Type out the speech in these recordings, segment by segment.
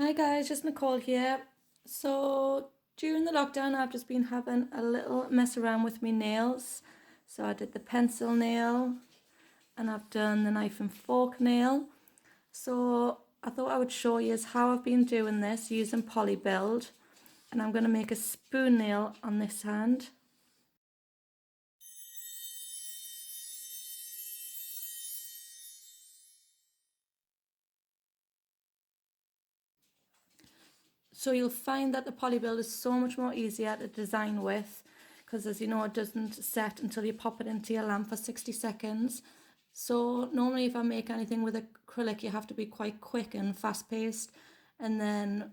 Hi guys, just Nicole here. So during the lockdown I've just been having a little mess around with my nails. So I did the pencil nail and I've done the knife and fork nail. So I thought I would show you how I've been doing this using Poly Build, and I'm going to make a spoon nail on this hand. So you'll find that the Poly Build is so much more easier to design with, because as you know it doesn't set until you pop it into your lamp for 60 seconds. So normally if I make anything with acrylic you have to be quite quick and fast paced, and then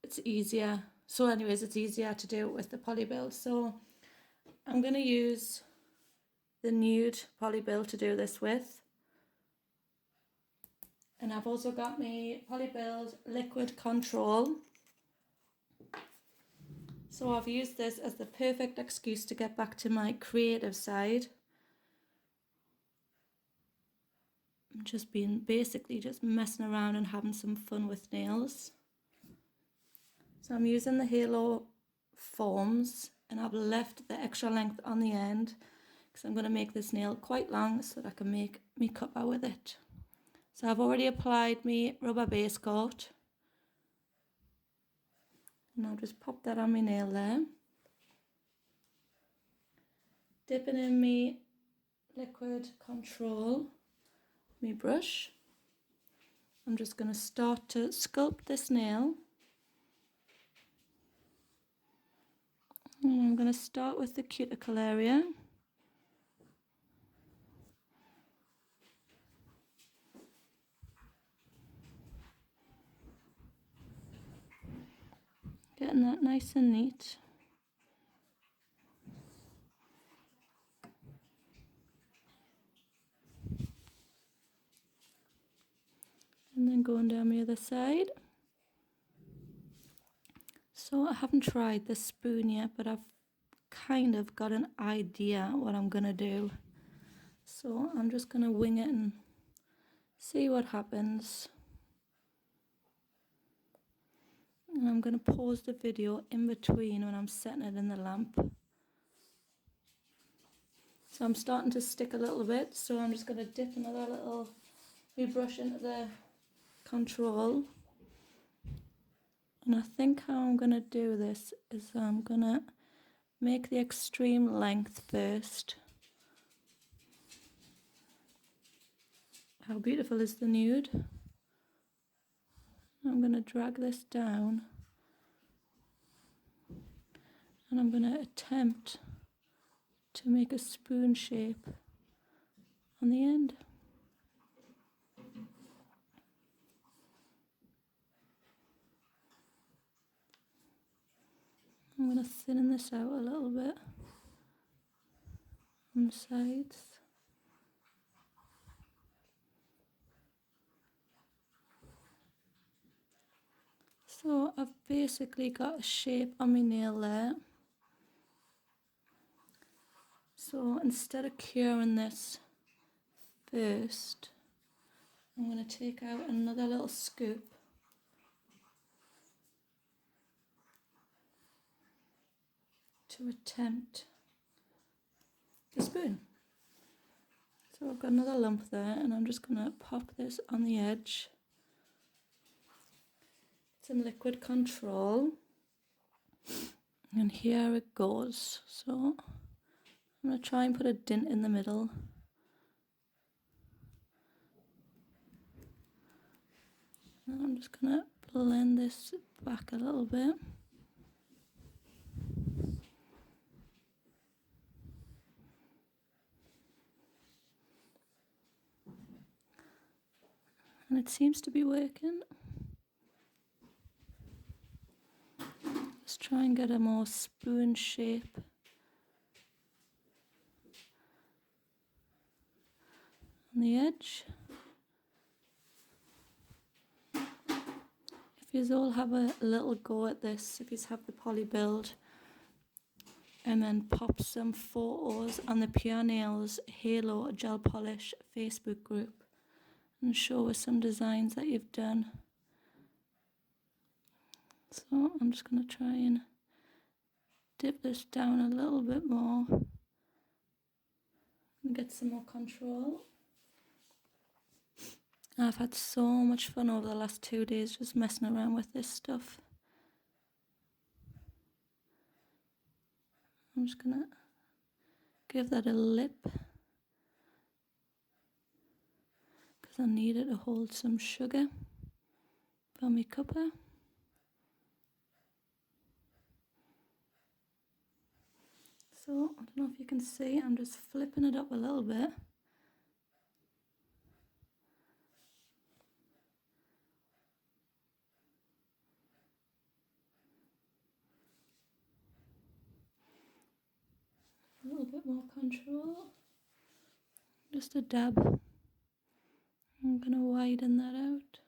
it's easier. So anyways, it's easier to do it with the Poly Build. So I'm going to use the nude Poly Build to do this with. And I've also got my Poly Build Liquid Control. So I've used this as the perfect excuse to get back to my creative side. I'm just basically just messing around and having some fun with nails. So I'm using the halo forms, and I've left the extra length on the end because I'm going to make this nail quite long so that I can make me cover with it. So I've already applied my rubber base coat, and I'll just pop that on my nail there. Dipping in my liquid control, my brush. I'm just going to start to sculpt this nail. And I'm going to start with the cuticle area. Getting that nice and neat. And then going down the other side. So I haven't tried this spoon yet, but I've kind of got an idea what I'm going to do. So I'm just going to wing it and see what happens. And I'm going to pause the video in between when I'm setting it in the lamp. So I'm starting to stick a little bit, so I'm just going to dip another little brush into the control. And I think how I'm going to do this is I'm going to make the extreme length first. How beautiful is the nude? I'm going to drag this down, and I'm going to attempt to make a spoon shape on the end. I'm going to thin this out a little bit on the sides. So I've basically got a shape on my nail there. So instead of curing this first, I'm going to take out another little scoop to attempt the spoon. So I've got another lump there, and I'm just going to pop this on the edge. Some liquid control, and here it goes. So I'm going to try and put a dint in the middle. And I'm just going to blend this back a little bit. And it seems to be working. Let's try and get a more spoon shape. On the edge. If you all have a little go at this, if you have the Poly Build, and then pop some photos on the Pure Nails Halo Gel Polish Facebook group and show us some designs that you've done. So I'm just going to try and dip this down a little bit more and get some more control. I've had so much fun over the last 2 days just messing around with this stuff. I'm just going to give that a lip because I need it to hold some sugar for my cuppa. So I don't know if you can see, I'm just flipping it up a little bit. A little bit more control. Just a dab. I'm going to widen that out.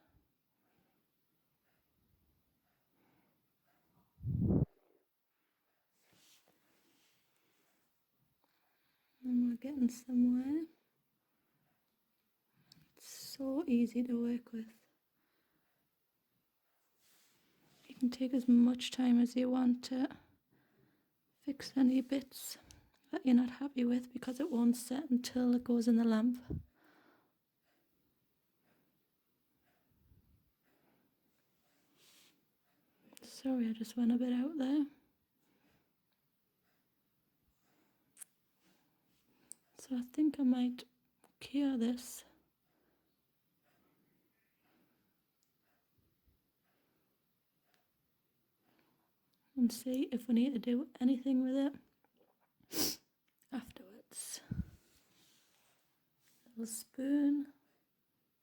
And we're getting somewhere. It's so easy to work with. You can take as much time as you want to fix any bits that you're not happy with because it won't set until it goes in the lamp. Sorry, I just went a bit out there. So I think I might cure this. And see if we need to do anything with it afterwards. Little spoon.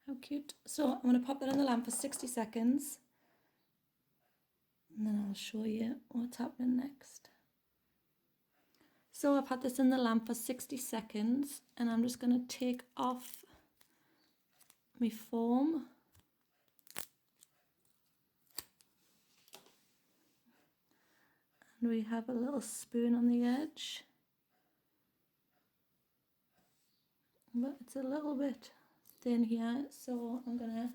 How cute. So I'm going to pop that in the lamp for 60 seconds. And then I'll show you what's happening next. So I've had this in the lamp for 60 seconds and I'm just going to take off my foam. And we have a little spoon on the edge. But it's a little bit thin here, so I'm going to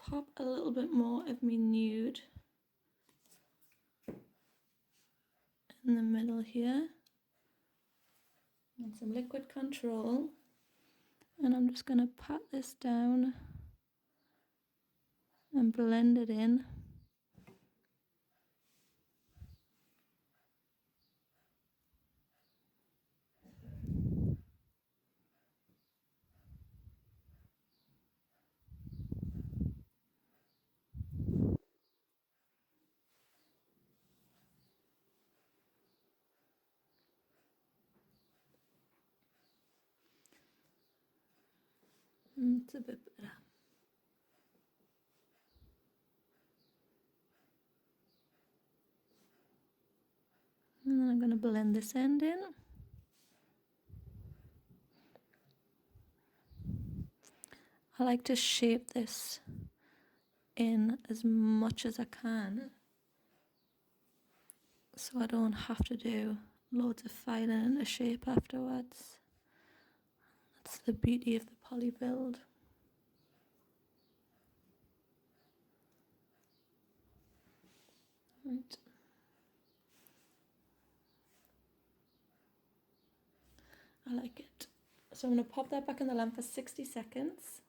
pop a little bit more of my nude in the middle here. And some liquid control. And I'm just going to pat this down and blend it in. It's a bit better. And then I'm going to blend this end in. I like to shape this in as much as I can so I don't have to do loads of filing into shape afterwards. That's the beauty of the poly build. Right. I like it. So I'm going to pop that back in the lamp for 60 seconds.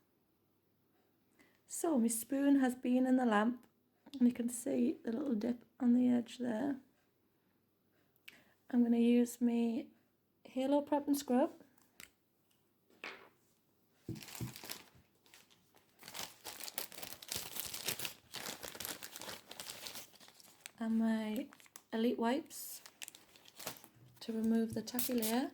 So my spoon has been in the lamp and you can see the little dip on the edge there. I'm going to use my Halo Prep and Scrub. And my Elite Wipes to remove the tacky layer.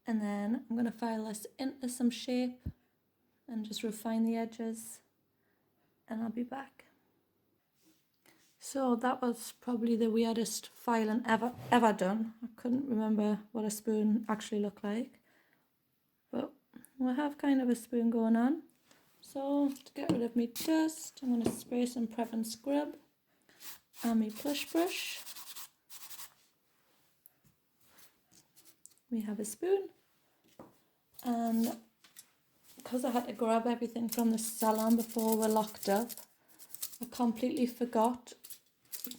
And then I'm going to file this into some shape and just refine the edges, and I'll be back. So that was probably the weirdest filing ever done. I couldn't remember what a spoon actually looked like, but we have kind of a spoon going on. So to get rid of my dust, I'm going to spray some Prep and Scrub and my plush brush. we have a spoon, and because I had to grab everything from the salon before we're locked up, I completely forgot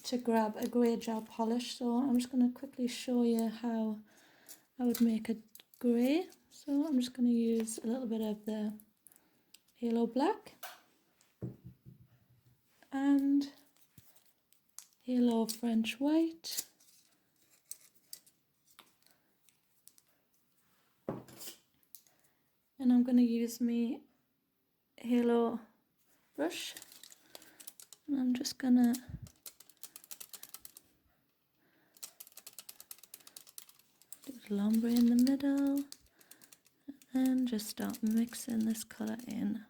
to grab a grey gel polish, so I'm just going to quickly show you how I would make a grey. So I'm just going to use a little bit of the Halo Black and Halo French White, and I'm going to use my Halo brush, and I'm just going to do a little ombre in the middle and just start mixing this colour in.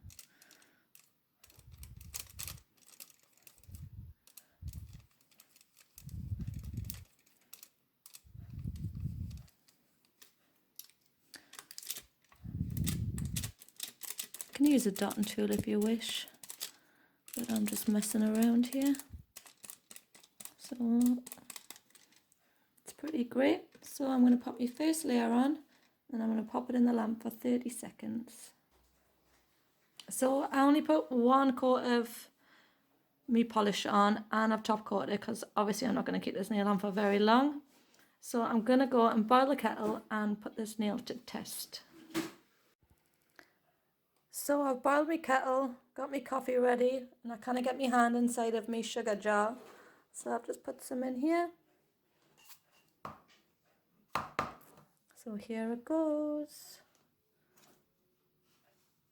You can use a dotting tool if you wish, but I'm just messing around here. So it's pretty great. So I'm going to pop my first layer on, and I'm going to pop it in the lamp for 30 seconds. So I only put 1 coat of me polish on, and I've top coated it because obviously I'm not going to keep this nail on for very long. So I'm going to go and boil the kettle and put this nail to test. So I've boiled my kettle, got my coffee ready, and I kind of get my hand inside of my sugar jar. So I've just put some in here. So here it goes.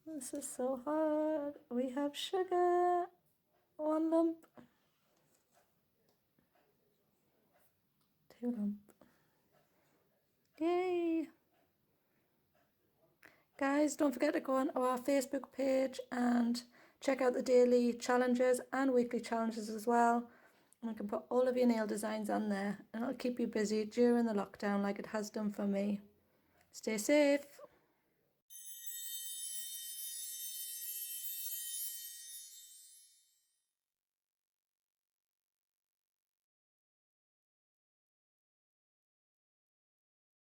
This is so hard. We have sugar, 1 lump, 2 lump. Yay! Guys, don't forget to go on our Facebook page and check out the daily challenges and weekly challenges as well. And I can put all of your nail designs on there, and it'll keep you busy during the lockdown like it has done for me. Stay safe.